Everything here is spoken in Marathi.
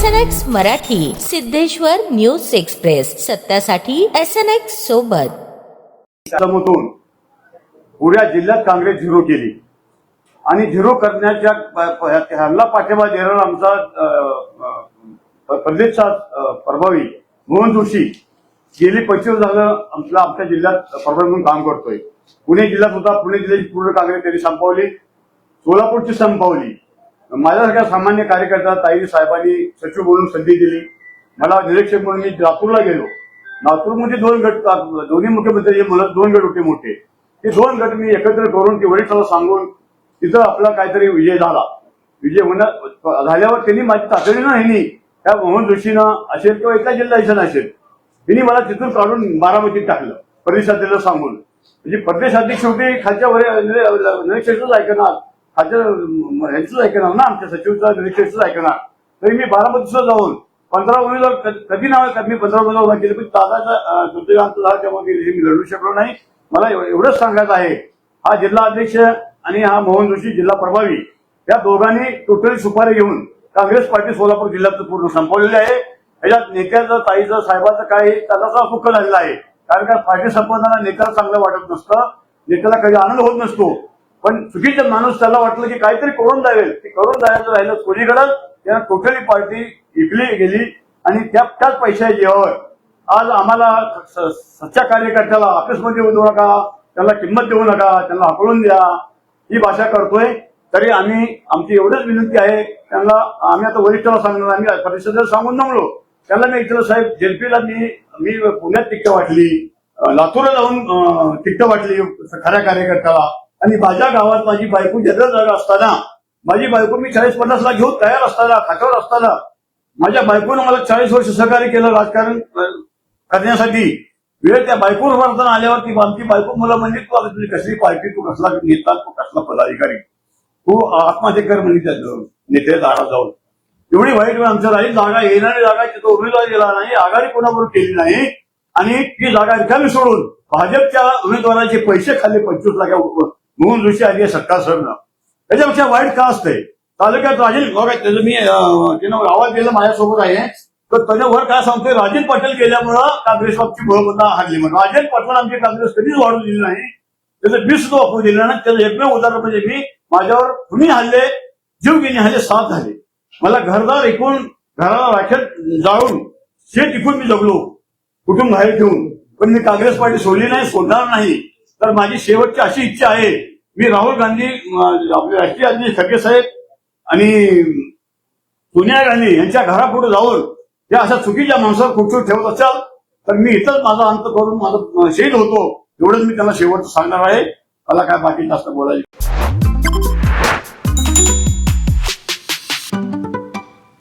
SNX Marathi, Siddheshwar news express, सत्यासाठी SNX सोबत. पुढ्या जिल्ह्यात काँग्रेस झिरो केली आणि झिरो करण्याच्या ह्याला पाठिंबा देणारा आमचा प्रदेशचा प्रभावी मोहन जोशी गेली 25 झालं आमच्या जिल्ह्यात प्रभावी म्हणून काम करतोय. पुणे जिल्ह्यात होता, पुणे जिल्ह्याची पूर्ण काँग्रेस त्यांनी संपवली, सोलापूरची संपवली. माझ्यासारख्या सामान्य कार्यकर्ता ताई साहेबांनी सचिव म्हणून संधी दिली. मला निरीक्षक म्हणून मी लातूरला गेलो. लातूरमध्ये 2 गट, दोन्ही मुख्यमंत्री म्हणत 2 गट होते मोठे. ते 2 गट मी एकत्र करून ते वरिष्ठाला सांगून तिथं आपला काहीतरी विजय झाला. विजय झाल्यावर त्यांनी माझी तातडीनं ह्यांनी त्या मोहन जोशीनं असेल किंवा एका जिल्ह्याचं असेल त्यांनी मला तिथून काढून बारामतीत टाकलं प्रदेशाध्यक्षाला सांगून. म्हणजे प्रदेशाध्यक्ष होते, खालच्या निरीक्षकच ऐकणार, खालच्या ह्यांचंच ऐकणार ना, आमच्या सचिवचा निरीक्षकच ऐकणार. तरी मी बारामतीला जाऊन 15 उमेदवार कधी नाव मी 15 उमेदवार उभा केले, पण दादाचा दुर्दैवांत झाला त्यामुळे मी लढू शकलो नाही. मला एवढंच सांगायचं आहे, हा जिल्हा अध्यक्ष आणि हा मोहन जोशी जिल्हा प्रभावी या दोघांनी टोटली सुपारी घेऊन काँग्रेस पार्टी सोलापूर जिल्ह्यात पूर्ण संपवलेली आहे. याच्यात नेत्याचं, ताईचं, साहेबाचं काय त्याला दुःख झालेलं आहे. कारण का पार्टी संपवताना नेत्याला चांगलं वाटत नसतं, नेत्याला काही आनंद होत नसतो. पण चुकीचा माणूस त्याला वाटलं की काहीतरी करून द्यावेल, ते करून द्यायचं राहिलं कोणीकडं त्यानं टोटली पार्टी विकली गेली आणि त्याच पैशाच्या जीवावर आज आम्हाला सच्च्या कार्यकर्त्याला ऑफिसमध्ये येऊ नका, त्याला किंमत देऊ नका, त्यांना हाकलून द्या ही भाषा करतोय. तरी आमची एवढंच विनंती आहे त्यांना, आम्ही आता वरिष्ठाला सांगणार, आम्ही परिषदेला सांगून जमलो. त्याला मी इथलं साहेब जेलपीला मी पुण्यात तिकीट वाटली, लातूरला जाऊन तिकीट वाटली खऱ्या कार्यकर्त्याला. आणि माझ्या गावात माझी बायको जनरल जागा असताना, माझी बायको मी 40-50 लाख घेऊन तयार असताना, खात्यावर असताना माझ्या बायकोनं मला 40 वर्ष सहकार्य केलं राजकारण करण्यासाठी. वेळ त्या बायकोवर वर्तन आल्यावरती आमची बायको मला म्हणली, तू तुझी कसली पार्टी, तू कसला नेता, तू कसला पदाधिकारी, तू आत्महत्या कर म्हणजे त्या नेत्या जागा जाऊन. एवढी वाईट वेळ आमच्या राहील. जागा येणारी जागा तिथं उमेदवार गेला नाही, आघाडी कोणाबरोबर केली नाही आणि ती जागा रिकामी सोडून भाजपच्या उमेदवाराचे पैसे खाल्ले 25 लाख मोहन जोशी आणि सत्ता सरनं. त्याच्यापेक्षा वाईट का असतंय? तालुक्यात राजन त्याचं मी त्यानं आवाज दिला माझ्यासोबत आहे, तर त्याच्यावर काय सांगतोय, राजन पाटील गेल्यामुळं काँग्रेस बाबची बळबंदा हारली म्हणून. राजन पाटील आमची काँग्रेस कधीच वाढू दिली नाही, त्याचं बीस सुद्धा वापरू दिलं नाही. त्याचं एकमेव उदाहरण म्हणजे मी, माझ्यावर कुणी हल्ले, जीवघेणी हल्ले 7 झाले. मला घरदार ऐकून, घराला राखेत जाळून, शेत इकून मी जगलो कुटुंब बाहेर ठेवून. पण मी काँग्रेस पार्टी सोडली नाही, सोडणार नाही. तर माझी शेवटची अशी इच्छा आहे, मी राहुल गांधी, आपले राष्ट्रीय अध्यक्ष खडगे साहेब आणि सोनिया गांधी यांच्या घरापुढे जाऊन या अशा चुकीच्या माणसावर खुर्चीवर ठेवत असाल तर मी इथंच माझा अंत करून माझं शहीद होतो, एवढंच मी त्यांना शेवटचं सांगणार आहे. मला काय बाकी जास्त बोलायचं